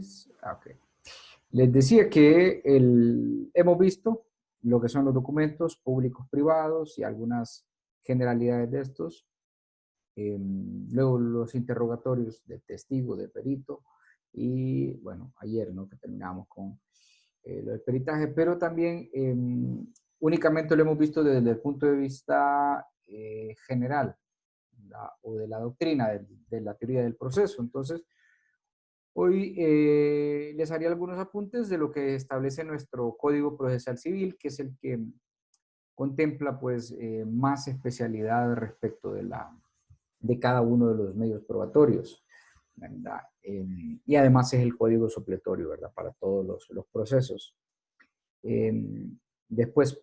paréntesis. Ok. Les decía que hemos visto lo que son los documentos públicos privados y algunas generalidades de estos. Luego los interrogatorios de testigo, de perito. Y bueno, ayer, ¿no?, que terminamos con lo del peritaje, pero también únicamente lo hemos visto desde el punto de vista general, o de la doctrina, de la teoría del proceso. Entonces, hoy les haría algunos apuntes de lo que establece nuestro Código Procesal Civil, que es el que contempla pues más especialidad respecto de cada uno de los medios probatorios, ¿verdad? Y además es el código supletorio, ¿verdad?, para todos los procesos. Después,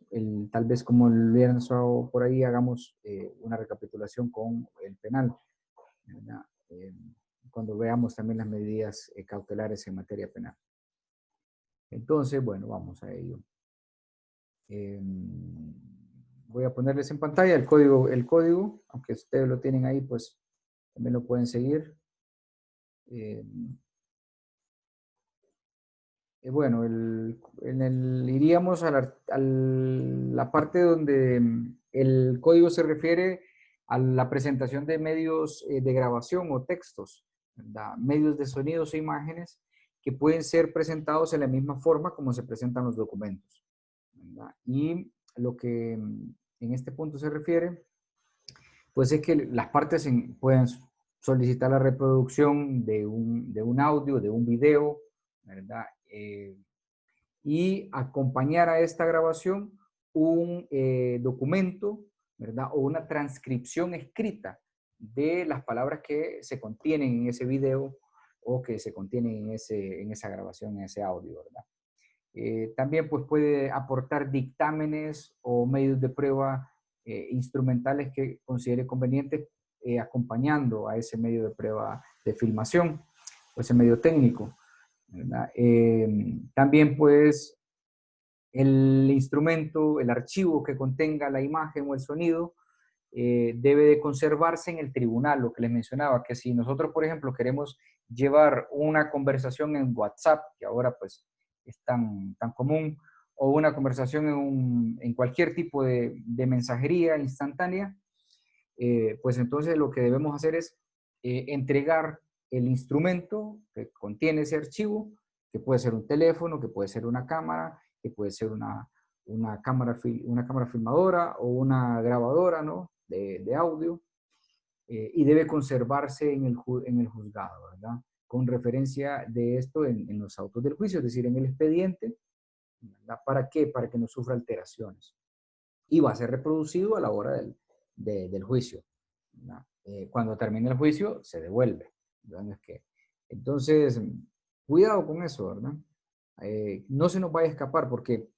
tal vez como el viernes o por ahí, hagamos una recapitulación con el penal, ¿verdad? Cuando veamos también las medidas cautelares en materia penal. Entonces, bueno, vamos a ello. Voy a ponerles en pantalla el código, aunque ustedes lo tienen ahí, pues también lo pueden seguir. Bueno, iríamos a la parte donde el código se refiere a la presentación de medios de grabación o textos, ¿verdad? Medios de sonidos e imágenes que pueden ser presentados en la misma forma como se presentan los documentos, ¿verdad? Y lo que en este punto se refiere, pues es que las partes pueden solicitar la reproducción de un audio, de un video, ¿verdad? Y acompañar a esta grabación un documento, ¿verdad?, o una transcripción escrita de las palabras que se contienen en ese video o que se contienen en esa grabación, en ese audio, ¿verdad? También pues puede aportar dictámenes o medios de prueba instrumentales que considere convenientes acompañando a ese medio de prueba de filmación o ese medio técnico, ¿verdad? También pues el instrumento, el archivo que contenga la imagen o el sonido debe de conservarse en el tribunal, lo que les mencionaba, que si nosotros, por ejemplo, queremos llevar una conversación en WhatsApp, que ahora pues es tan común, o una conversación en cualquier tipo de mensajería instantánea, pues entonces lo que debemos hacer es entregar el instrumento que contiene ese archivo, que puede ser un teléfono, que puede ser una cámara, que puede ser una cámara filmadora o una grabadora, ¿no?, de audio, y debe conservarse en el juzgado, ¿verdad?, con referencia de esto en los autos del juicio, es decir, en el expediente, ¿verdad? ¿Para qué? Para que no sufra alteraciones. Y va a ser reproducido a la hora del juicio, ¿verdad? Cuando termine el juicio, se devuelve, ¿verdad? No es que, entonces, cuidado con eso, ¿verdad? No se nos vaya a escapar porque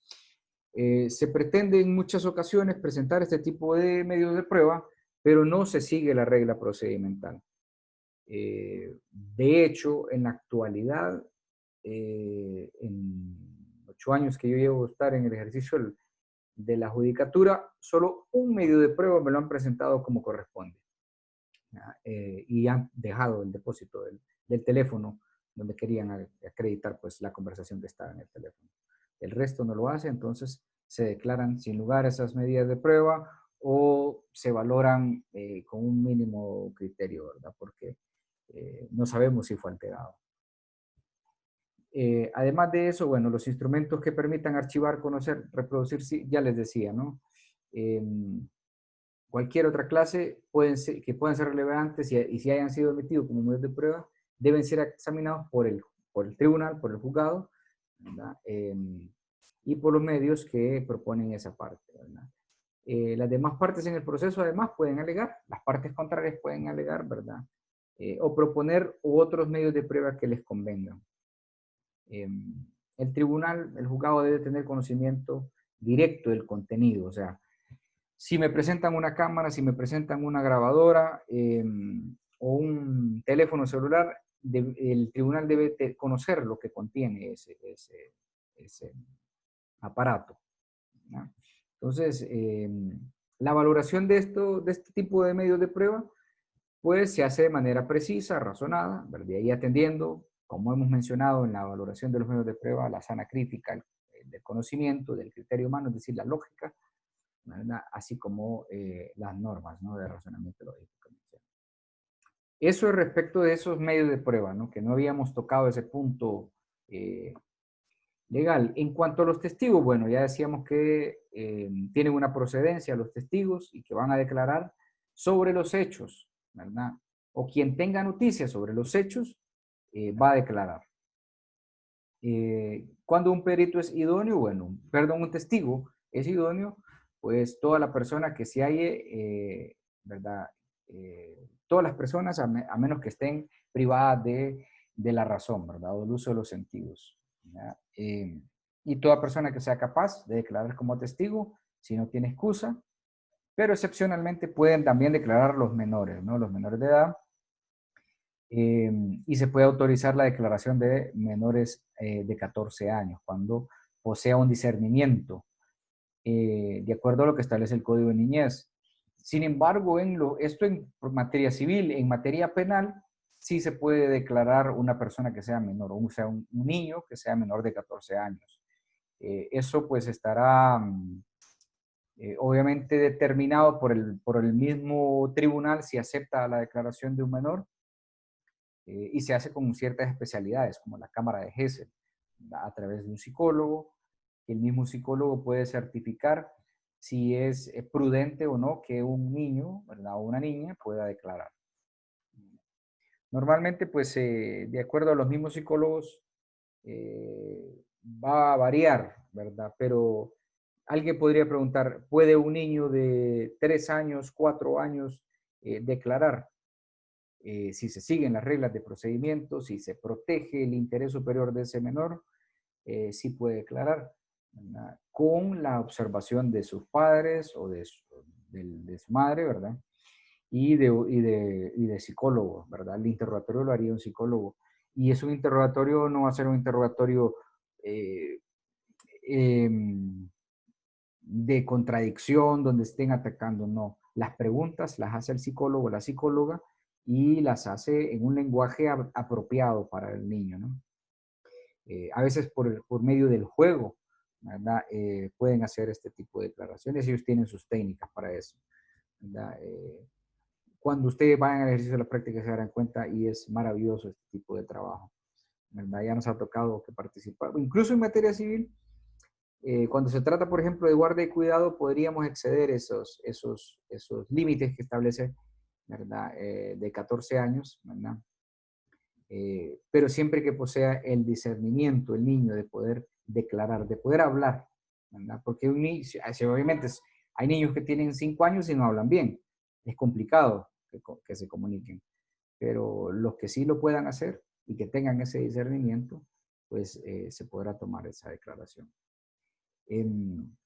se pretende en muchas ocasiones presentar este tipo de medios de prueba, pero no se sigue la regla procedimental. De hecho, en la actualidad, en 8 años que yo llevo a estar en el ejercicio de la judicatura, solo un medio de prueba me lo han presentado como corresponde. Y han dejado el depósito del teléfono donde querían acreditar pues la conversación que estaba en el teléfono. El resto no lo hace, entonces se declaran sin lugar esas medidas de prueba o se valoran con un mínimo criterio, ¿verdad? Porque no sabemos si fue alterado. Además de eso, bueno, los instrumentos que permitan archivar, conocer, reproducir, ya les decía, ¿no? Cualquier otra clase que puedan ser relevantes y si hayan sido emitidos como medios de prueba, deben ser examinados por el tribunal, por el juzgado, ¿verdad? Y por los medios que proponen esa parte, ¿verdad? Las demás partes en el proceso además pueden alegar, las partes contrarias pueden alegar, ¿verdad? O proponer otros medios de prueba que les convengan. El tribunal, el juzgado debe tener conocimiento directo del contenido, o sea, si me presentan una cámara, si me presentan una grabadora o un teléfono celular, el tribunal debe conocer lo que contiene ese aparato, ¿no? Entonces, la valoración de este tipo de medios de prueba, pues se hace de manera precisa, razonada, ¿verdad? Y atendiendo como hemos mencionado en la valoración de los medios de prueba, la sana crítica del conocimiento, del criterio humano, es decir, la lógica, ¿verdad? Así como las normas, ¿no?, de razonamiento lógico. Eso es respecto de esos medios de prueba, ¿no?, que no habíamos tocado ese punto legal. En cuanto a los testigos, bueno, ya decíamos que tienen una procedencia los testigos y que van a declarar sobre los hechos, ¿verdad? O quien tenga noticias sobre los hechos va a declarar. Cuando un perito es idóneo, bueno, perdón, un testigo es idóneo, pues toda la persona que se halle, ¿verdad? Todas las personas, a menos que estén privadas de la razón, ¿verdad? O del uso de los sentidos, ¿verdad? Y toda persona que sea capaz de declarar como testigo, si no tiene excusa, pero excepcionalmente pueden también declarar los menores, ¿no? Los menores de edad, y se puede autorizar la declaración de menores de 14 años cuando posea un discernimiento, de acuerdo a lo que establece el Código de Niñez. Sin embargo, esto en materia civil, en materia penal, sí se puede declarar una persona que sea menor, o sea, un niño que sea menor de 14 años. Eso pues estará obviamente determinado por el mismo tribunal si acepta la declaración de un menor, y se hace con ciertas especialidades, como la cámara de Gesell, a través de un psicólogo, que el mismo psicólogo puede certificar si es prudente o no que un niño, ¿verdad?, o una niña pueda declarar. Normalmente, pues, de acuerdo a los mismos psicólogos, va a variar, ¿verdad? Pero alguien podría preguntar, ¿puede un niño de 3 años, 4 años declarar? Si se siguen las reglas de procedimiento, si se protege el interés superior de ese menor, sí puede declarar, ¿verdad?, con la observación de sus padres o de su madre, ¿verdad? Y de psicólogo, ¿verdad? El interrogatorio lo haría un psicólogo. Y es un interrogatorio, no va a ser un interrogatorio eh, em, de contradicción, donde estén atacando, no. Las preguntas las hace el psicólogo o la psicóloga y las hace en un lenguaje apropiado para el niño, ¿no? A veces por medio del juego, ¿verdad? Pueden hacer este tipo de declaraciones. Ellos tienen sus técnicas para eso, ¿verdad? Cuando ustedes vayan al ejercicio de la práctica se darán cuenta y es maravilloso este tipo de trabajo, ¿verdad? Ya nos ha tocado que participar, incluso en materia civil. Cuando se trata, por ejemplo, de guardia y cuidado, podríamos exceder esos límites que establece, ¿verdad? De 14 años, ¿verdad? Pero siempre que posea el discernimiento, el niño, de poder declarar, de poder hablar, ¿verdad? Porque un niño, obviamente hay niños que tienen 5 años y no hablan bien. Es complicado que se comuniquen. Pero los que sí lo puedan hacer y que tengan ese discernimiento, pues se podrá tomar esa declaración. Bien,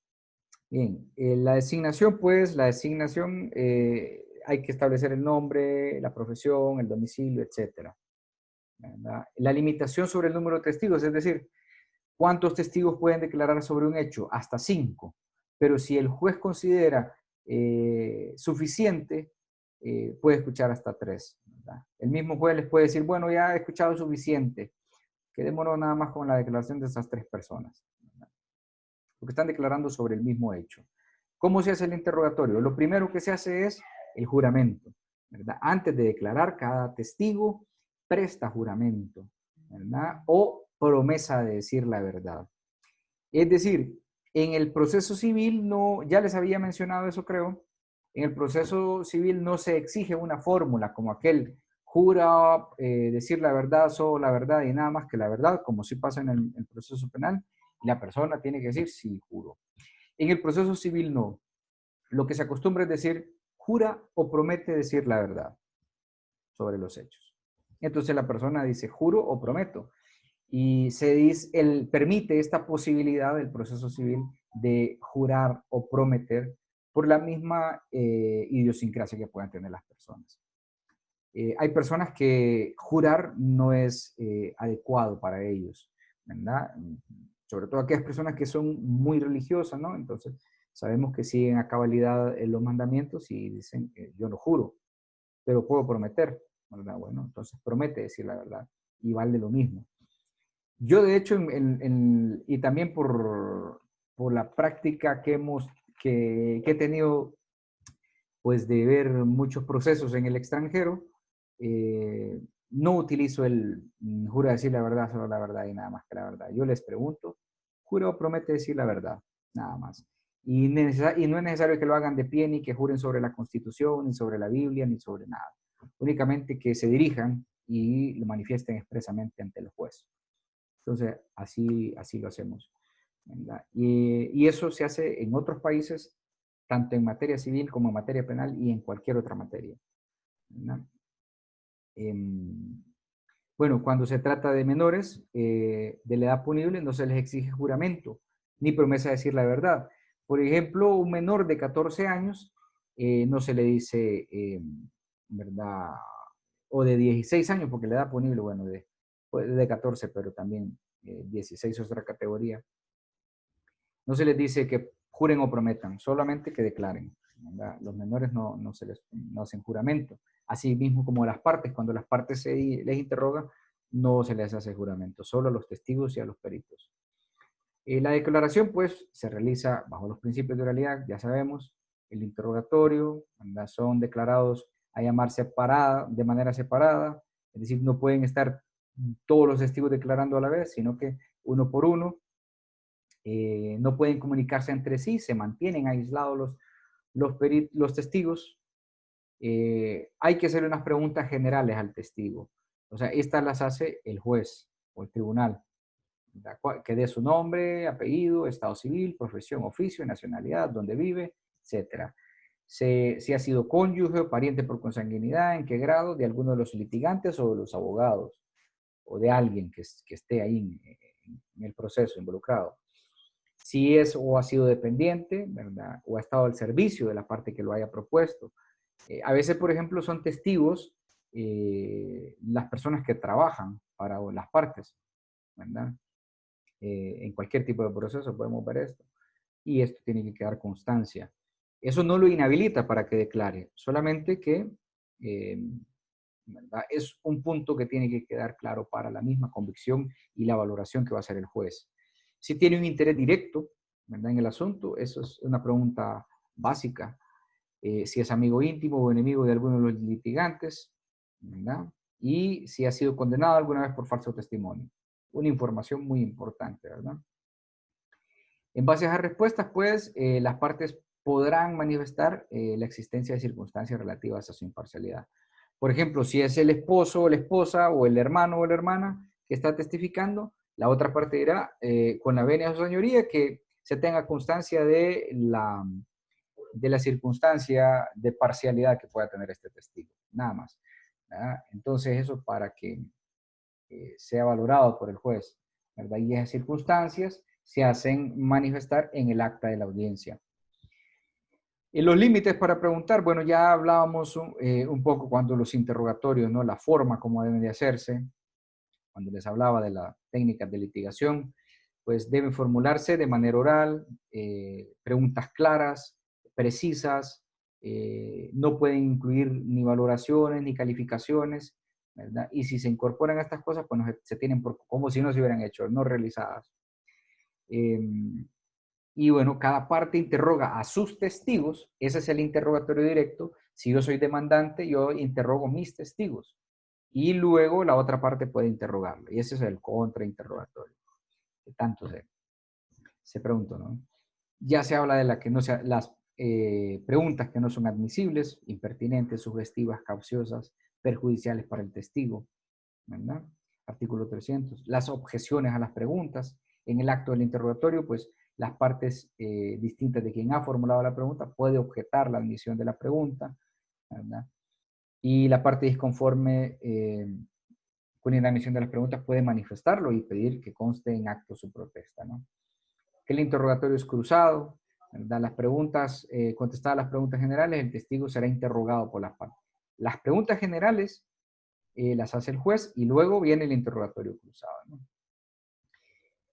la designación, pues, hay que establecer el nombre, la profesión, el domicilio, etcétera, ¿verdad? La limitación sobre el número de testigos, es decir, ¿cuántos testigos pueden declarar sobre un hecho? Hasta 5. Pero si el juez considera suficiente, puede escuchar hasta 3, ¿verdad? El mismo juez les puede decir, bueno, ya he escuchado suficiente, quedémonos nada más con la declaración de esas 3 personas, ¿verdad? Porque están declarando sobre el mismo hecho. ¿Cómo se hace el interrogatorio? Lo primero que se hace es el juramento, ¿verdad? Antes de declarar, cada testigo presta juramento, ¿verdad? O promesa de decir la verdad. Es decir, en el proceso civil no, ya les había mencionado eso, creo, en el proceso civil no se exige una fórmula como aquel jura decir la verdad, solo la verdad y nada más que la verdad, como sí pasa en el proceso penal, y la persona tiene que decir sí, juro. En el proceso civil no. Lo que se acostumbra es decir, jura o promete decir la verdad sobre los hechos. Entonces la persona dice, juro o prometo. Y permite esta posibilidad del proceso civil de jurar o prometer por la misma idiosincrasia que puedan tener las personas. Hay personas que jurar no es adecuado para ellos, ¿verdad? Sobre todo aquellas personas que son muy religiosas, ¿no? Entonces, sabemos que siguen a cabalidad los mandamientos y dicen, yo no juro, pero puedo prometer, ¿verdad? Bueno, entonces promete decir la verdad. y vale lo mismo. Yo, de hecho, y también por la práctica que he tenido, pues, de ver muchos procesos en el extranjero, no utilizo jura decir la verdad, solo la verdad y nada más que la verdad. Yo les pregunto, jura o promete decir la verdad, nada más. Y no es necesario que lo hagan de pie, ni que juren sobre la Constitución, ni sobre la Biblia, ni sobre nada. Únicamente que se dirijan y lo manifiesten expresamente ante el juez. Entonces, así lo hacemos, ¿verdad? Y eso se hace en otros países, tanto en materia civil como en materia penal y en cualquier otra materia, ¿verdad? Bueno, cuando se trata de menores de la edad punible, no se les exige juramento ni promesa de decir la verdad. Por ejemplo, un menor de 14 años no se le dice, ¿verdad? O de 16 años, porque la edad punible, bueno, de 14, pero también 16 es otra categoría. No se les dice que juren o prometan, solamente que declaren, ¿verdad? Los menores no hacen juramento. Así mismo como las partes, cuando las partes les interrogan, no se les hace juramento, solo a los testigos y a los peritos. La declaración, pues, se realiza bajo los principios de oralidad, ya sabemos, el interrogatorio, ¿verdad? Son declarados a llamar de manera separada, es decir, no pueden estar todos los testigos declarando a la vez, sino que uno por uno. No pueden comunicarse entre sí, se mantienen aislados los testigos. Hay que hacer unas preguntas generales al testigo. O sea, estas las hace el juez o el tribunal, que dé su nombre, apellido, estado civil, profesión, oficio, nacionalidad, dónde vive, etc. Si ha sido cónyuge o pariente por consanguinidad, en qué grado, de alguno de los litigantes o de los abogados, o de alguien que esté ahí en el proceso involucrado. Si es o ha sido dependiente, ¿verdad? O ha estado al servicio de la parte que lo haya propuesto. A veces, por ejemplo, son testigos las personas que trabajan para las partes, ¿verdad? En cualquier tipo de proceso podemos ver esto. Y esto tiene que quedar constancia. Eso no lo inhabilita para que declare, solamente que ¿verdad? Es un punto que tiene que quedar claro para la misma convicción y la valoración que va a hacer el juez. Si tiene un interés directo, ¿verdad? En el asunto, eso es una pregunta básica. Si es amigo íntimo o enemigo de alguno de los litigantes, ¿verdad? Y si ha sido condenado alguna vez por falso testimonio. Una información muy importante, ¿verdad? En base a esas respuestas, pues, las partes podrán manifestar la existencia de circunstancias relativas a su imparcialidad. Por ejemplo, si es el esposo o la esposa o el hermano o la hermana que está testificando, la otra parte dirá, con la venia de su señoría, que se tenga constancia de la circunstancia de parcialidad que pueda tener este testigo, nada más, ¿verdad? Entonces, eso para que sea valorado por el juez, ¿verdad? Y esas circunstancias se hacen manifestar en el acta de la audiencia. Y los límites para preguntar, bueno, ya hablábamos un poco cuando los interrogatorios, ¿no? La forma como deben de hacerse, cuando les hablaba de las técnicas de litigación, pues deben formularse de manera oral, preguntas claras, precisas, no pueden incluir ni valoraciones ni calificaciones, ¿verdad? Y si se incorporan a estas cosas, pues se tienen como si no se hubieran hecho, no realizadas. Y bueno, cada parte interroga a sus testigos, ese es el interrogatorio directo. Si yo soy demandante, yo interrogo mis testigos y luego la otra parte puede interrogarlo. Y ese es el contrainterrogatorio, que tanto se preguntó, ¿no? Ya se habla de las preguntas que no son admisibles, impertinentes, sugestivas, capciosas, perjudiciales para el testigo, ¿verdad? Artículo 300. Las objeciones a las preguntas. En el acto del interrogatorio, pues las partes distintas de quien ha formulado la pregunta puede objetar la admisión de la pregunta, ¿verdad? Y la parte disconforme con la admisión de las preguntas puede manifestarlo y pedir que conste en acto su protesta, ¿no? Que el interrogatorio es cruzado, ¿verdad? Las preguntas, contestadas las preguntas generales, el testigo será interrogado por las partes. Las preguntas generales las hace el juez y luego viene el interrogatorio cruzado, ¿no?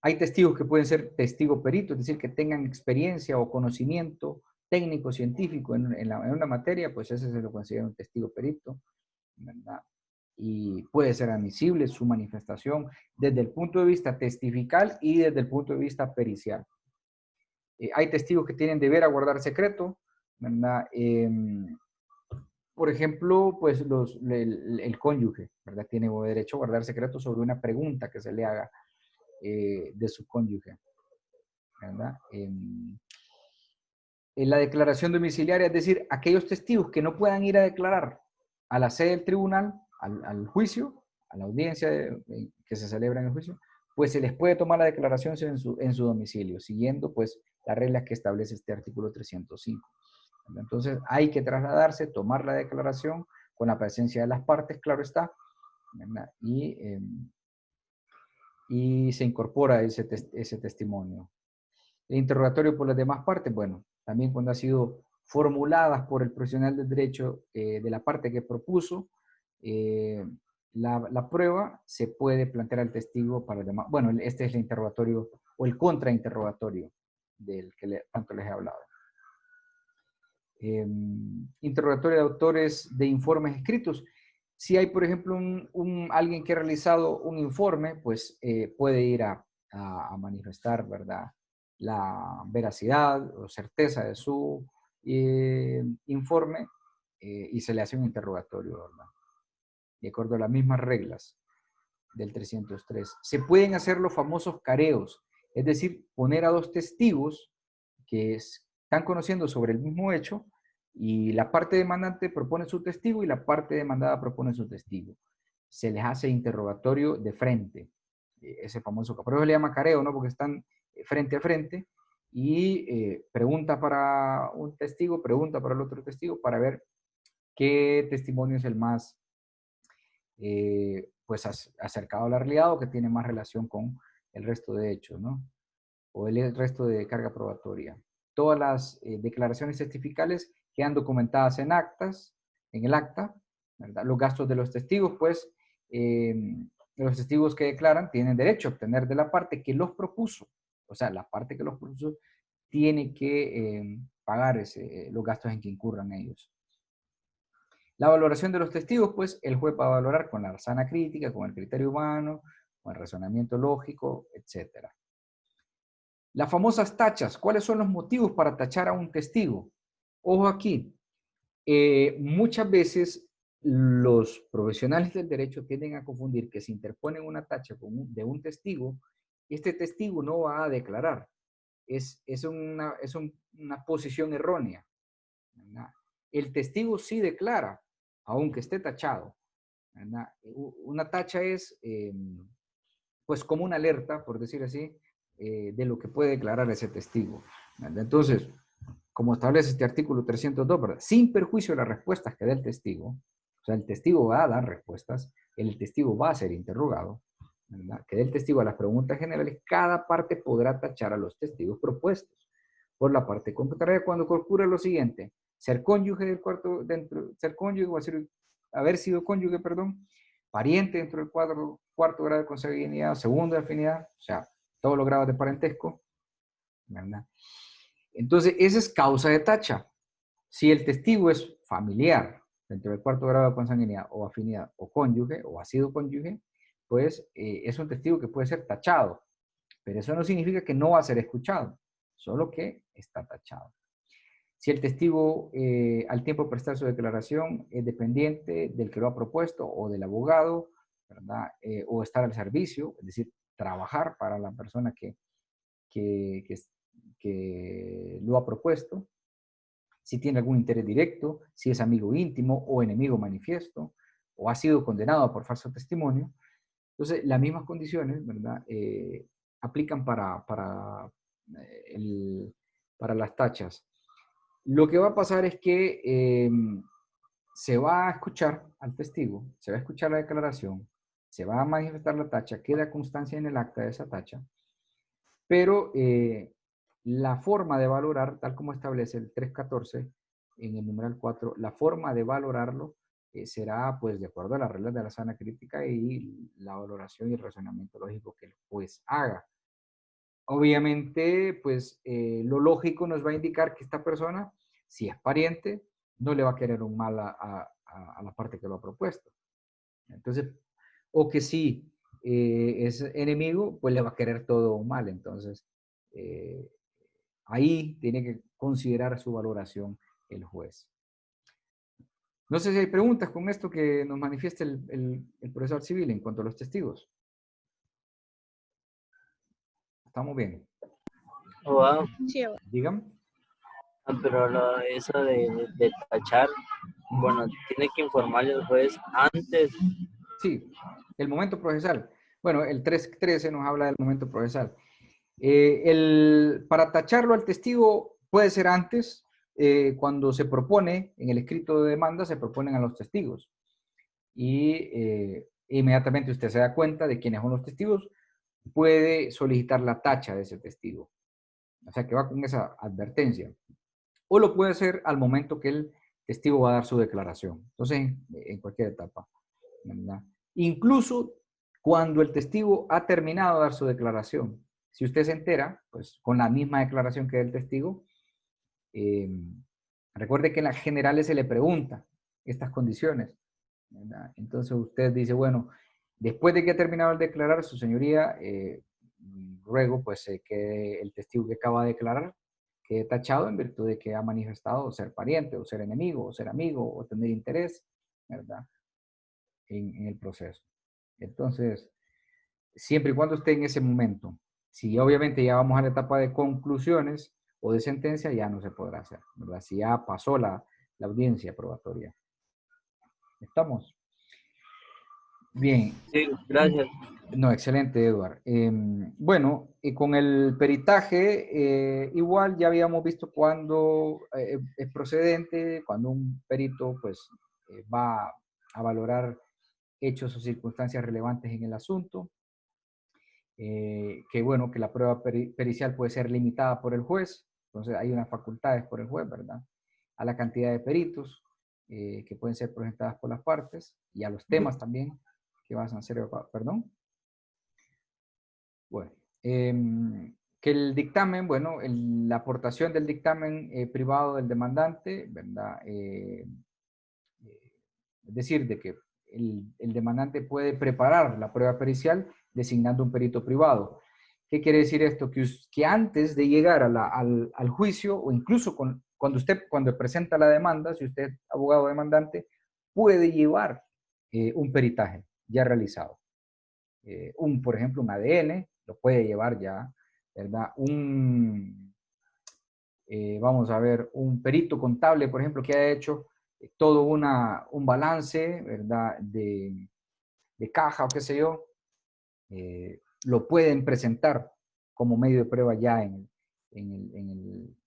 Hay testigos que pueden ser testigo perito, es decir, que tengan experiencia o conocimiento técnico, científico en una materia, pues ese se lo considera un testigo perito, ¿verdad? y puede ser admisible su manifestación desde el punto de vista testifical y desde el punto de vista pericial. Hay testigos que tienen deber a guardar secreto, ¿verdad? Por ejemplo, pues el cónyuge, ¿verdad? Tiene derecho a guardar secreto sobre una pregunta que se le haga de su cónyuge, ¿verdad? En la declaración domiciliaria, es decir, aquellos testigos que no puedan ir a declarar a la sede del tribunal, al juicio, a la audiencia que se celebra en el juicio, pues se les puede tomar la declaración en su domicilio, siguiendo pues las reglas que establece este artículo 305. Entonces hay que trasladarse, tomar la declaración con la presencia de las partes, claro está, ¿verdad? Y se incorpora ese testimonio. El interrogatorio por las demás partes, bueno, también cuando ha sido formuladas por el profesional del derecho de la parte que propuso la prueba, se puede plantear al testigo para el demás. Bueno, este es el interrogatorio o el contrainterrogatorio del que tanto les he hablado. Interrogatorio de autores de informes escritos. Si hay, por ejemplo, alguien que ha realizado un informe, pues puede ir a manifestar, ¿verdad?, la veracidad o certeza de su informe y se le hace un interrogatorio, ¿verdad?, de acuerdo a las mismas reglas del 303. Se pueden hacer los famosos careos, es decir, poner a dos testigos que están conociendo sobre el mismo hecho y la parte demandante propone su testigo y la parte demandada propone su testigo. Se les hace interrogatorio de frente, ese famoso, por eso se le llama careo, ¿no? Porque están frente a frente y pregunta para un testigo, pregunta para el otro testigo para ver qué testimonio es el más pues acercado a la realidad o que tiene más relación con el resto de hechos, ¿no? O el resto de carga probatoria. Todas las declaraciones testificales quedan documentadas en actas, en el acta, ¿verdad? Los gastos de los testigos, pues, los testigos que declaran tienen derecho a obtener de la parte que los propuso, o sea, la parte que los propuso tiene que pagar los gastos en que incurran ellos. La valoración de los testigos, pues, el juez va a valorar con la sana crítica, con el criterio humano, con el razonamiento lógico, etc. Las famosas tachas. ¿Cuáles son los motivos para tachar a un testigo? Ojo aquí. Muchas veces los profesionales del derecho tienden a confundir que si interponen una tacha de un testigo, este testigo no va a declarar. Es una posición errónea, ¿verdad? El testigo sí declara, aunque esté tachado, ¿verdad? Una tacha es pues como una alerta, por decir así, de lo que puede declarar ese testigo, ¿verdad? Entonces, como establece este artículo 302, ¿verdad?, sin perjuicio de las respuestas que dé el testigo, o sea, el testigo va a dar respuestas, el testigo va a ser interrogado, ¿verdad?, que dé el testigo a las preguntas generales, cada parte podrá tachar a los testigos propuestos. Por la parte contraria, cuando ocurra lo siguiente, ser cónyuge del ser cónyuge o haber sido cónyuge, perdón, pariente dentro del cuarto grado de consanguinidad, segundo de afinidad, o sea, todos los grados de parentesco, ¿verdad? Entonces, esa es causa de tacha. Si el testigo es familiar dentro del cuarto grado de consanguinidad o afinidad o cónyuge o ha sido cónyuge, pues es un testigo que puede ser tachado. Pero eso no significa que no va a ser escuchado, solo que está tachado. Si el testigo al tiempo de prestar su declaración es dependiente del que lo ha propuesto o del abogado, ¿verdad? O estar al servicio, es decir, trabajar para la persona que lo ha propuesto, si tiene algún interés directo, si es amigo íntimo o enemigo manifiesto, o ha sido condenado por falso testimonio. Entonces, las mismas condiciones, ¿verdad?, aplican para las tachas. Lo que va a pasar es que se va a escuchar al testigo, se va a escuchar la declaración, se va a manifestar la tacha, queda constancia en el acta de esa tacha, pero la forma de valorar, tal como establece el 314 en el numeral 4, la forma de valorarlo será pues de acuerdo a las reglas de la sana crítica y la valoración y el razonamiento lógico que el juez haga. Obviamente, pues lo lógico nos va a indicar que esta persona, si es pariente, no le va a querer un mal a la parte que lo ha propuesto, Entonces, o que si es enemigo, pues le va a querer todo mal. Entonces, eh, ahí tiene que considerar su valoración el juez. No sé si hay preguntas con esto que nos manifieste el procesador civil en cuanto a los testigos. ¿Estamos bien? Wow. Sí, Dígame. Pero eso de tachar, bueno, tiene que informarle al juez antes. Sí, el momento procesal. Bueno, el 313 nos habla del momento procesal. Para tacharlo al testigo puede ser antes, cuando se propone, en el escrito de demanda, se proponen a los testigos. Y inmediatamente usted se da cuenta de quiénes son los testigos, puede solicitar la tacha de ese testigo. O sea, que va con esa advertencia. O lo puede hacer al momento que el testigo va a dar su declaración. Entonces, en cualquier etapa, ¿verdad? Incluso cuando el testigo ha terminado de dar su declaración. Si usted se entera, pues con la misma declaración que el testigo, eh, recuerde que en las generales se le pregunta estas condiciones, ¿verdad? Entonces usted dice, bueno, después de que ha terminado de declarar, su señoría, ruego pues que el testigo que acaba de declarar quede tachado en virtud de que ha manifestado ser pariente, o ser enemigo, o ser amigo, o tener interés, ¿verdad? En el proceso. Entonces, siempre y cuando esté en ese momento, si obviamente ya vamos a la etapa de conclusiones o de sentencia, ya no se podrá hacer, ¿verdad? Si ya pasó la audiencia probatoria. ¿Estamos? Bien. Sí, gracias. No, excelente, Eduard. Bueno, y con el peritaje, igual ya habíamos visto cuando es procedente, cuando un perito pues va a valorar hechos o circunstancias relevantes en el asunto, que bueno, que la prueba pericial puede ser limitada por el juez, entonces hay unas facultades por el juez, ¿verdad? A la cantidad de peritos que pueden ser presentadas por las partes y a los temas también que van a ser, perdón. Bueno, que el dictamen, bueno, la aportación del dictamen privado del demandante, ¿verdad? Es decir, de que el demandante puede preparar la prueba pericial designando un perito privado. ¿Qué quiere decir esto? Que antes de llegar al juicio, o incluso cuando presenta la demanda, si usted es abogado demandante, puede llevar un peritaje ya realizado. Por ejemplo, un ADN, lo puede llevar ya, ¿verdad? Vamos a ver, un perito contable, por ejemplo, que ha hecho todo un balance, ¿verdad? De caja o qué sé yo, lo pueden presentar como medio de prueba ya en el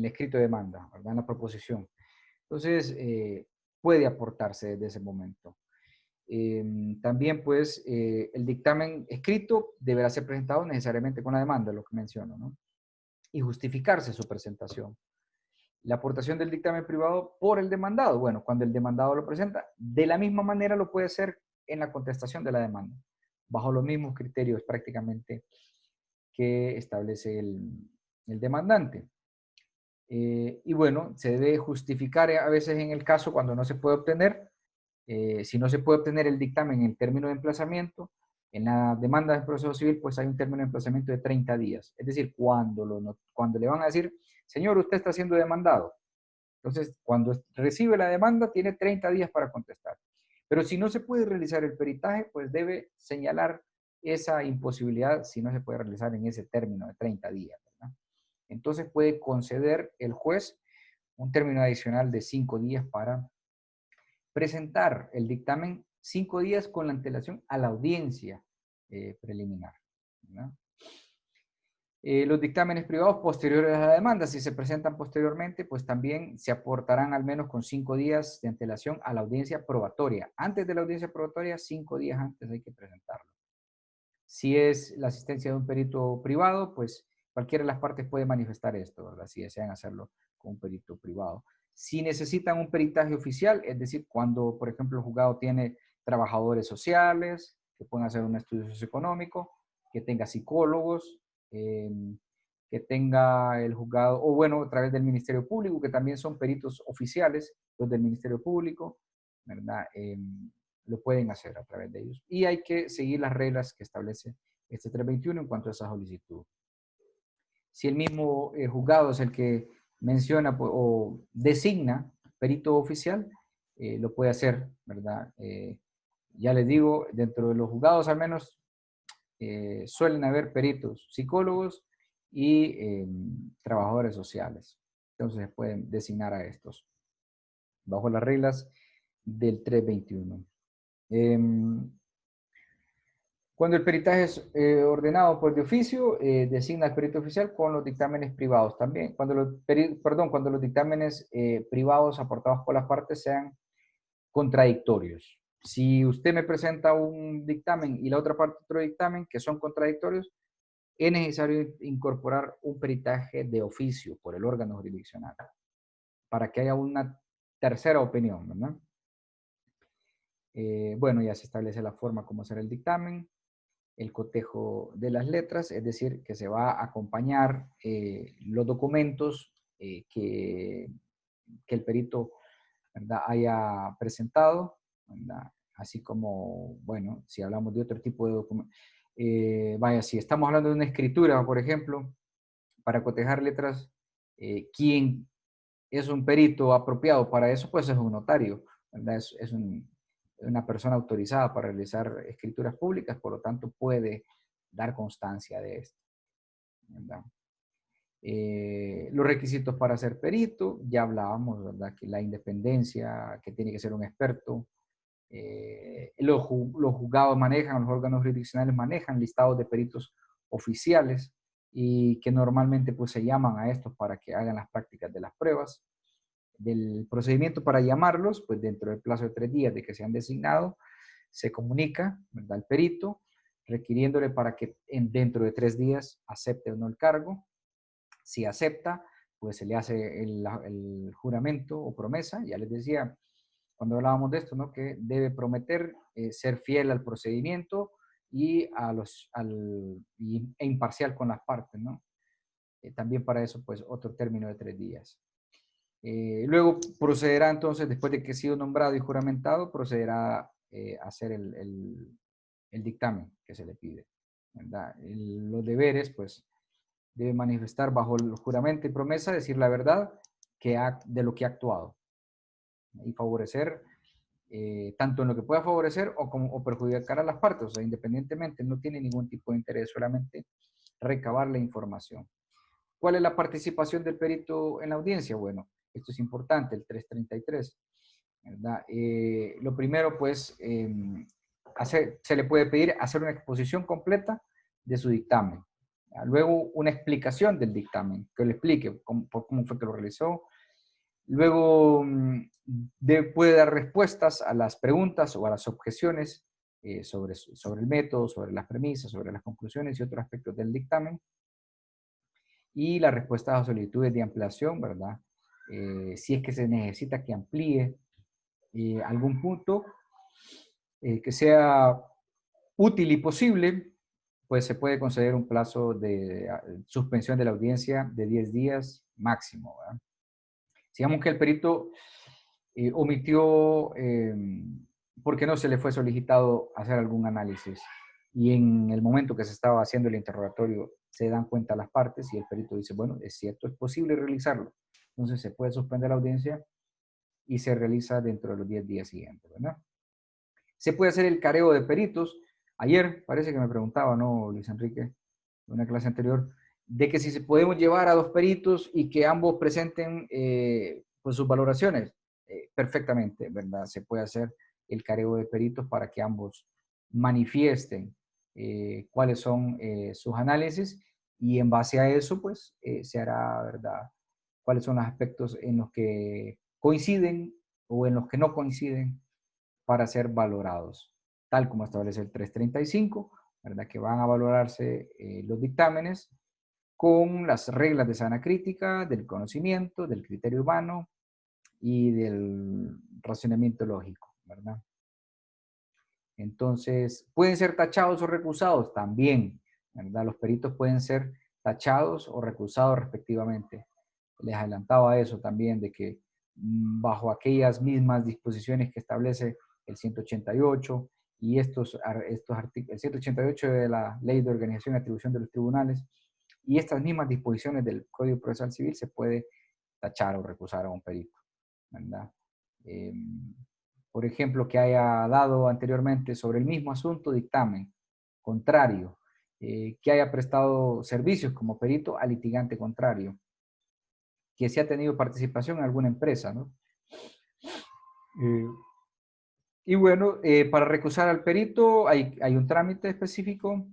escrito de demanda, ¿verdad? En la proposición. Entonces, puede aportarse desde ese momento. También, pues, el dictamen escrito deberá ser presentado necesariamente con la demanda, lo que menciono, ¿no? Y justificarse su presentación. La aportación del dictamen privado por el demandado. Bueno, cuando el demandado lo presenta, de la misma manera lo puede hacer en la contestación de la demanda, bajo los mismos criterios prácticamente que establece el demandante. Y bueno, se debe justificar a veces en el caso cuando no se puede obtener. Si no se puede obtener el dictamen en el término de emplazamiento, en la demanda de proceso civil, pues hay un término de emplazamiento de 30 días. Es decir, cuando le van a decir, señor, usted está siendo demandado. Entonces, cuando recibe la demanda, tiene 30 días para contestar. Pero si no se puede realizar el peritaje, pues debe señalar esa imposibilidad si no se puede realizar en ese término de 30 días, ¿verdad? Entonces puede conceder el juez un término adicional de 5 días para presentar el dictamen 5 días con la antelación a la audiencia preliminar, ¿verdad? Los dictámenes privados posteriores a la demanda, si se presentan posteriormente, pues también se aportarán al menos con 5 días de antelación a la audiencia probatoria. Antes de la audiencia probatoria, 5 días antes hay que presentarlo. Si es la asistencia de un perito privado, pues cualquiera de las partes puede manifestar esto, ¿verdad? Si desean hacerlo con un perito privado. Si necesitan un peritaje oficial, es decir, cuando, por ejemplo, el juzgado tiene trabajadores sociales que pueden hacer un estudio socioeconómico, que tenga psicólogos, eh, que tenga el juzgado, o bueno, a través del Ministerio Público, que también son peritos oficiales, los del Ministerio Público, ¿verdad? lo pueden hacer a través de ellos. Y hay que seguir las reglas que establece este 321 en cuanto a esa solicitud. Si el mismo juzgado es el que menciona o designa perito oficial, lo puede hacer, ¿verdad? Ya les digo, dentro de los juzgados al menos suelen haber peritos psicólogos y trabajadores sociales. Entonces se pueden designar a estos bajo las reglas del 321. Cuando el peritaje es ordenado por de oficio, designa al perito oficial con los dictámenes privados también. Cuando los dictámenes privados aportados por las partes sean contradictorios. Si usted me presenta un dictamen y la otra parte otro dictamen que son contradictorios, es necesario incorporar un peritaje de oficio por el órgano jurisdiccional para que haya una tercera opinión, ¿verdad? Bueno, ya se establece la forma como será el dictamen, el cotejo de las letras, es decir, que se va a acompañar los documentos que el perito, ¿verdad?, haya presentado, ¿verdad? Así como, bueno, si hablamos de otro tipo de documentos, vaya, si estamos hablando de una escritura, por ejemplo, para cotejar letras, ¿quién es un perito apropiado para eso? Pues es un notario, ¿verdad? Es una persona autorizada para realizar escrituras públicas, por lo tanto puede dar constancia de esto, ¿verdad? Los requisitos para ser perito, ya hablábamos, ¿verdad? Que la independencia, que tiene que ser un experto. Los juzgados manejan, los órganos jurisdiccionales manejan listados de peritos oficiales y que normalmente pues se llaman a estos para que hagan las prácticas de las pruebas. Del procedimiento para llamarlos, pues dentro del plazo de 3 días de que se han designado, se comunica, ¿verdad?, al perito, requiriéndole para que dentro de 3 días acepte o no el cargo. Si acepta, pues se le hace el juramento o promesa. Ya les decía, cuando hablábamos de esto, ¿no?, que debe prometer ser fiel al procedimiento y e imparcial con las partes, ¿no? También para eso, pues, otro término de 3 días. Luego procederá entonces, después de que ha sido nombrado y juramentado, procederá a hacer el dictamen que se le pide, ¿verdad? Los deberes, pues, debe manifestar bajo el juramento y promesa, decir la verdad de lo que ha actuado y favorecer, tanto en lo que pueda favorecer o perjudicar a las partes, o sea, independientemente, no tiene ningún tipo de interés, solamente recabar la información. ¿Cuál es la participación del perito en la audiencia? Bueno, esto es importante, el 333, ¿verdad? Lo primero, pues, se le puede pedir hacer una exposición completa de su dictamen. Luego, una explicación del dictamen, que le explique cómo fue que lo realizó. Luego, puede dar respuestas a las preguntas o a las objeciones sobre el método, sobre las premisas, sobre las conclusiones y otros aspectos del dictamen. Y las respuestas a solicitudes de ampliación, ¿verdad? Si es que se necesita que amplíe algún punto que sea útil y posible, pues se puede conceder un plazo de suspensión de la audiencia de 10 días máximo, ¿verdad? Digamos que el perito omitió porque no se le fue solicitado hacer algún análisis y en el momento que se estaba haciendo el interrogatorio se dan cuenta las partes y el perito dice, bueno, es cierto, es posible realizarlo. Entonces se puede suspender la audiencia y se realiza dentro de los 10 días siguientes, ¿verdad? Se puede hacer el careo de peritos. Ayer parece que me preguntaba, ¿no, Luis Enrique? En una clase anterior, de que si se podemos llevar a 2 peritos y que ambos presenten pues sus valoraciones. Perfectamente, ¿verdad? Se puede hacer el careo de peritos para que ambos manifiesten cuáles son sus análisis y en base a eso, pues, se hará, ¿verdad?, cuáles son los aspectos en los que coinciden o en los que no coinciden para ser valorados, tal como establece el 335, ¿verdad?, que van a valorarse los dictámenes con las reglas de sana crítica, del conocimiento, del criterio humano y del razonamiento lógico, ¿verdad? Entonces, ¿pueden ser tachados o recusados? También, ¿verdad? Los peritos pueden ser tachados o recusados respectivamente. Les adelantaba eso también, de que bajo aquellas mismas disposiciones que establece el 188 y estos artículos, el 188 de la Ley de Organización y Atribución de los Tribunales, y estas mismas disposiciones del Código Procesal Civil se puede tachar o recusar a un perito, ¿verdad? Por ejemplo, que haya dado anteriormente sobre el mismo asunto dictamen contrario, que haya prestado servicios como perito al litigante contrario, que se ha tenido participación en alguna empresa, ¿no? Y bueno, para recusar al perito hay un trámite específico,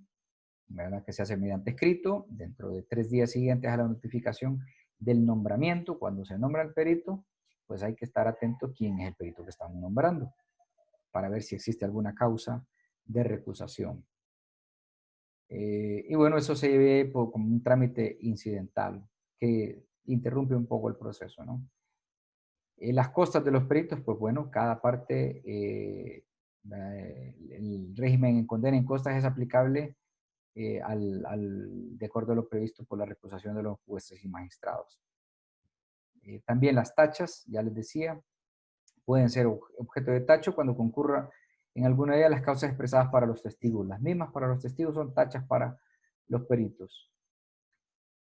¿verdad? Que se hace mediante escrito, dentro de 3 días siguientes a la notificación del nombramiento. Cuando se nombra el perito, pues hay que estar atento quién es el perito que estamos nombrando, para ver si existe alguna causa de recusación. Y bueno, eso se ve como un trámite incidental que interrumpe un poco el proceso, ¿no? Las costas de los peritos, pues bueno, cada parte, el régimen en condena en costas es aplicable de acuerdo a lo previsto por la recusación de los jueces y magistrados. También las tachas, ya les decía, pueden ser objeto de tacho cuando concurra en alguna de ellas las causas expresadas para los testigos. Las mismas para los testigos son tachas para los peritos.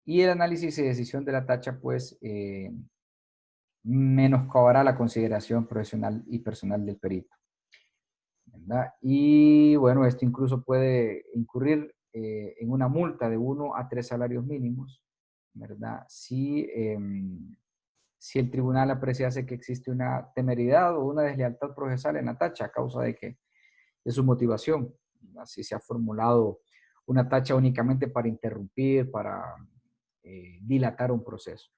Y el análisis y decisión de la tacha, pues, menoscabará la consideración profesional y personal del perito, ¿verdad? Y bueno, esto incluso puede incurrir en una multa de 1 a 3 salarios mínimos, ¿verdad? Si el tribunal apreciase que existe una temeridad o una deslealtad procesal en la tacha a causa de su motivación. Así se ha formulado una tacha únicamente para interrumpir, para dilatar un proceso,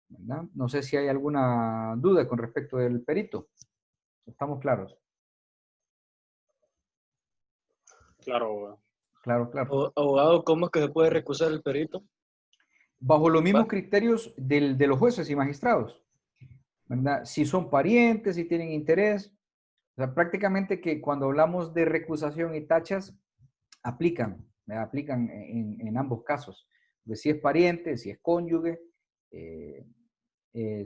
¿verdad? No sé si hay alguna duda con respecto del perito. ¿Estamos claros? Claro, abogado. Claro, claro. Abogado, ¿cómo es que se puede recusar el perito? Bajo los mismos criterios de los jueces y magistrados, ¿verdad? Si son parientes, si tienen interés. O sea, prácticamente que cuando hablamos de recusación y tachas, aplican en ambos casos. Pues si es pariente, si es cónyuge,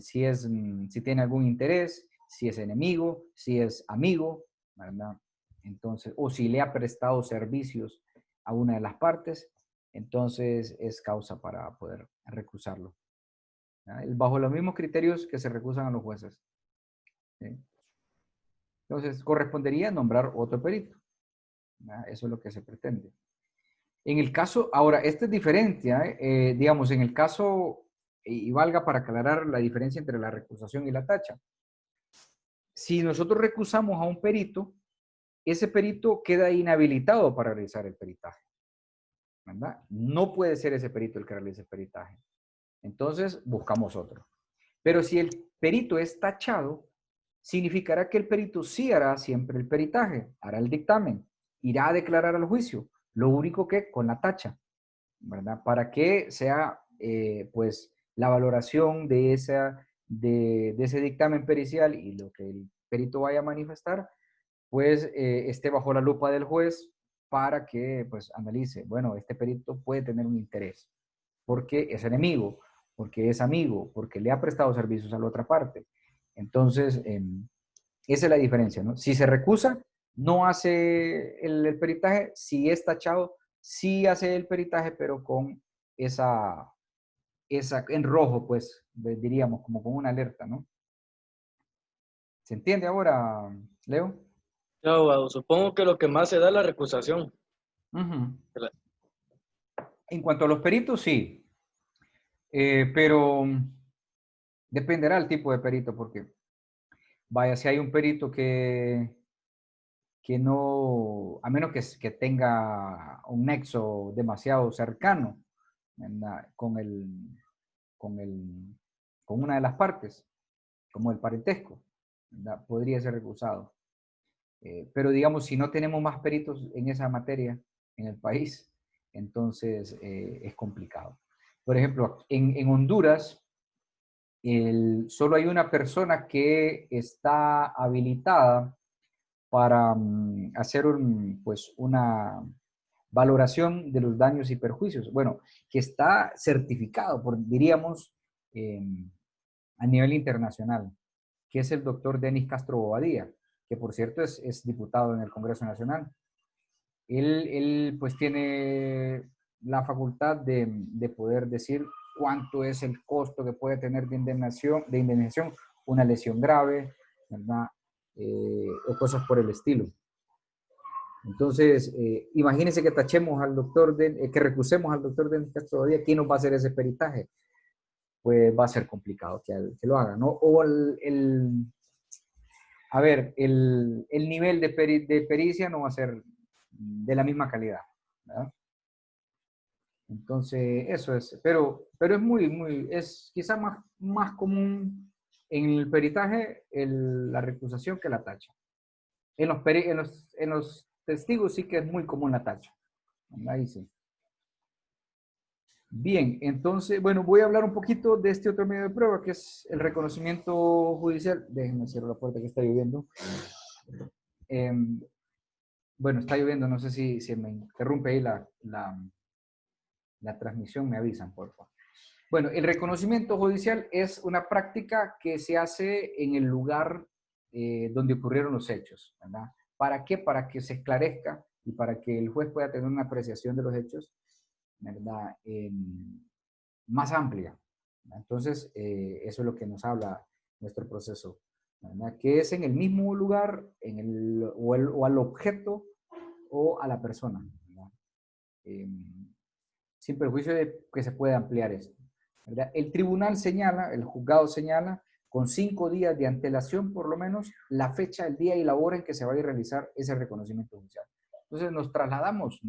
si tiene algún interés, si es enemigo, si es amigo, ¿verdad? Entonces, o si le ha prestado servicios a una de las partes, entonces es causa para poder recusarlo, ¿verdad? Bajo los mismos criterios que se recusan a los jueces, ¿sí? Entonces, correspondería nombrar otro perito, ¿verdad? Eso es lo que se pretende. En el caso, ahora, esto es diferente, digamos, en el caso, y valga para aclarar la diferencia entre la recusación y la tacha. Si nosotros recusamos a un perito, ese perito queda inhabilitado para realizar el peritaje, ¿verdad? No puede ser ese perito el que realice el peritaje. Entonces, buscamos otro. Pero si el perito es tachado, significará que el perito sí hará siempre el peritaje, hará el dictamen, irá a declarar al juicio, lo único que con la tacha, ¿verdad? Para que sea, pues, la valoración de ese dictamen pericial y lo que el perito vaya a manifestar, pues, esté bajo la lupa del juez para que, pues, analice, bueno, este perito puede tener un interés, porque es enemigo, porque es amigo, porque le ha prestado servicios a la otra parte. Entonces, esa es la diferencia, ¿no? Si se recusa, no hace el peritaje. Si es tachado, sí hace el peritaje, pero con esa en rojo, pues, diríamos, como con una alerta, ¿no? ¿Se entiende ahora, Leo? No, abogado, supongo que lo que más se da es la recusación. Uh-huh. En cuanto a los peritos, sí. Pero dependerá el tipo de perito, porque vaya, si hay un perito que no, a menos que tenga un nexo demasiado cercano, ¿verdad? Con una de las partes, como el parentesco, ¿verdad? Podría ser recusado. Pero digamos, si no tenemos más peritos en esa materia en el país, entonces es complicado. Por ejemplo, en Honduras, solo hay una persona que está habilitada para hacer pues, una valoración de los daños y perjuicios. Bueno, que está certificado, diríamos, a nivel internacional, que es el doctor Denis Castro Bobadilla, que por cierto es diputado en el Congreso Nacional. Él pues tiene la facultad de poder decir cuánto es el costo que puede tener de indemnización una lesión grave, ¿verdad? O cosas por el estilo. Entonces, imagínense que tachemos al doctor, que recusemos al doctor Denis Castro todavía, ¿quién nos va a hacer ese peritaje? Pues va a ser complicado que lo haga, ¿no? O a ver, el nivel de pericia no va a ser de la misma calidad, ¿verdad? Entonces, eso es, pero es quizá más común en el peritaje la recusación que la tacha. En los testigos sí que es muy común la tacha. Ahí sí. Bien, entonces, bueno, voy a hablar un poquito de este otro medio de prueba, que es el reconocimiento judicial. Déjenme cerrar la puerta que está lloviendo. Bueno, está lloviendo, no sé si me interrumpe ahí la transmisión, me avisan, por favor. Bueno, el reconocimiento judicial es una práctica que se hace en el lugar donde ocurrieron los hechos, ¿verdad? ¿Para qué? Para que se esclarezca y para que el juez pueda tener una apreciación de los hechos, ¿verdad? Más amplia. ¿Verdad? Entonces, eso es lo que nos habla nuestro proceso, ¿verdad? Que es en el mismo lugar, o al objeto o a la persona, ¿verdad? Sin perjuicio de que se pueda ampliar esto, ¿verdad? El tribunal señala, el juzgado señala, con 5 días de antelación por lo menos, la fecha, el día y la hora en que se vaya a realizar ese reconocimiento judicial. Entonces nos trasladamos,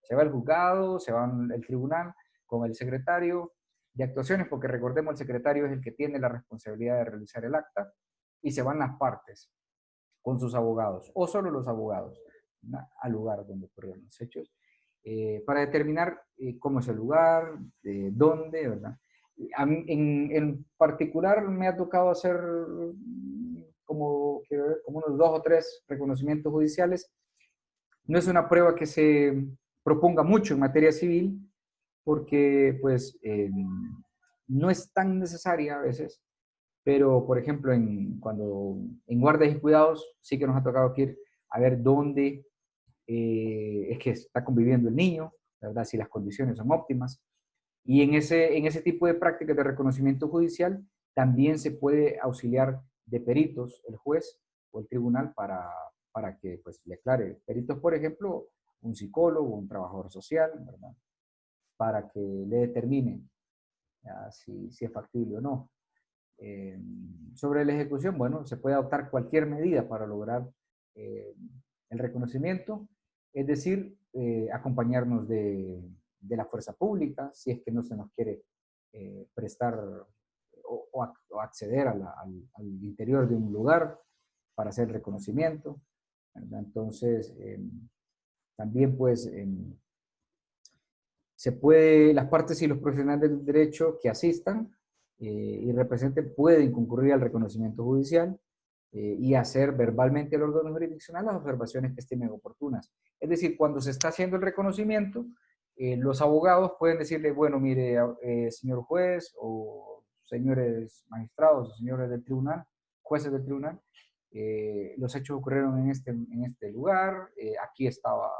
se va el juzgado, se va el tribunal con el secretario de actuaciones, porque recordemos, el secretario es el que tiene la responsabilidad de realizar el acta, y se van las partes con sus abogados, o solo los abogados, ¿no? Al lugar donde ocurrieron los hechos, para determinar cómo es el lugar, dónde, ¿verdad? En particular me ha tocado hacer como unos 2 o 3 reconocimientos judiciales. No es una prueba que se proponga mucho en materia civil, porque pues no es tan necesaria a veces, pero por ejemplo cuando en guardias y cuidados sí que nos ha tocado ir a ver dónde es que está conviviendo el niño, ¿verdad? Si las condiciones son óptimas. Y en ese tipo de prácticas de reconocimiento judicial también se puede auxiliar de peritos el juez o el tribunal para que pues, le aclare. Peritos, por ejemplo, un psicólogo, un trabajador social, ¿verdad? Para que le determine si es factible o no. Sobre la ejecución, bueno, se puede adoptar cualquier medida para lograr el reconocimiento, es decir, acompañarnos de la fuerza pública, si es que no se nos quiere prestar o acceder al interior de un lugar para hacer el reconocimiento, ¿verdad? Entonces, también pues las partes y los profesionales del derecho que asistan y representen pueden concurrir al reconocimiento judicial y hacer verbalmente al órgano jurisdiccional las observaciones que estimen oportunas. Es decir, cuando se está haciendo el reconocimiento, los abogados pueden decirle, bueno, mire, señor juez o señores magistrados o señores del tribunal, jueces del tribunal, los hechos ocurrieron en este lugar, aquí estaba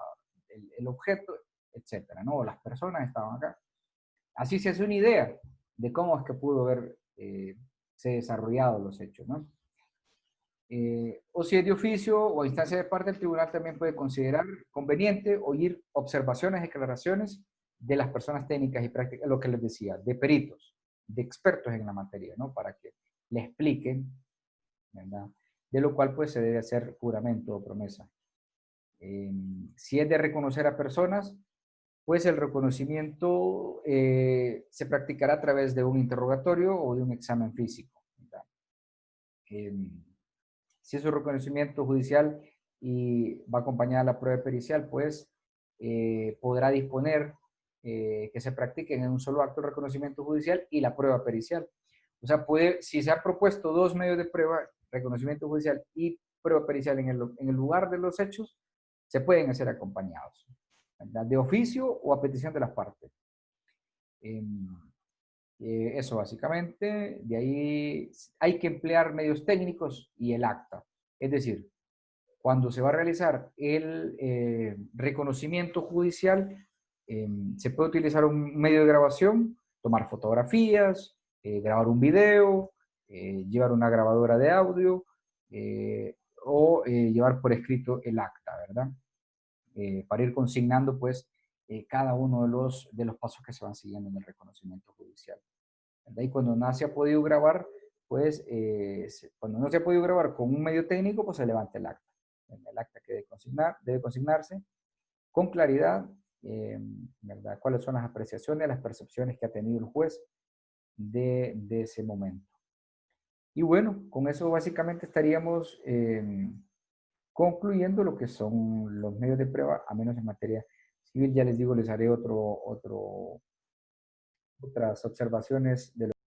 el objeto, etcétera, ¿no? Las personas estaban acá. Así se hace una idea de cómo es que pudo haber se desarrollado los hechos, ¿no? O si es de oficio o a instancia de parte, el tribunal también puede considerar conveniente oír observaciones y declaraciones de las personas técnicas y prácticas, lo que les decía, de peritos, de expertos en la materia, ¿no? Para que le expliquen, ¿verdad? De lo cual pues se debe hacer juramento o promesa. Si es de reconocer a personas, pues el reconocimiento se practicará a través de un interrogatorio o de un examen físico. Si es un reconocimiento judicial y va acompañada la prueba pericial, pues podrá disponer que se practiquen en un solo acto el reconocimiento judicial y la prueba pericial. O sea, si se han propuesto 2 medios de prueba, reconocimiento judicial y prueba pericial en el lugar de los hechos, se pueden hacer acompañados, ¿verdad? De oficio o a petición de las partes. Eso básicamente. De ahí hay que emplear medios técnicos y el acta. Es decir, cuando se va a realizar el reconocimiento judicial, se puede utilizar un medio de grabación, tomar fotografías, grabar un video, llevar una grabadora de audio o llevar por escrito el acta, ¿verdad? Para ir consignando, pues, cada uno de los pasos que se van siguiendo en el reconocimiento judicial, ¿verdad? Y cuando no se ha podido grabar, pues, cuando no se ha podido grabar con un medio técnico, pues se levanta el acta. El acta que debe consignarse con claridad, ¿verdad? Cuáles son las apreciaciones, las percepciones que ha tenido el juez de ese momento. Y bueno, con eso básicamente estaríamos concluyendo lo que son los medios de prueba, a menos en materia civil. Ya les digo, les haré otras observaciones de lo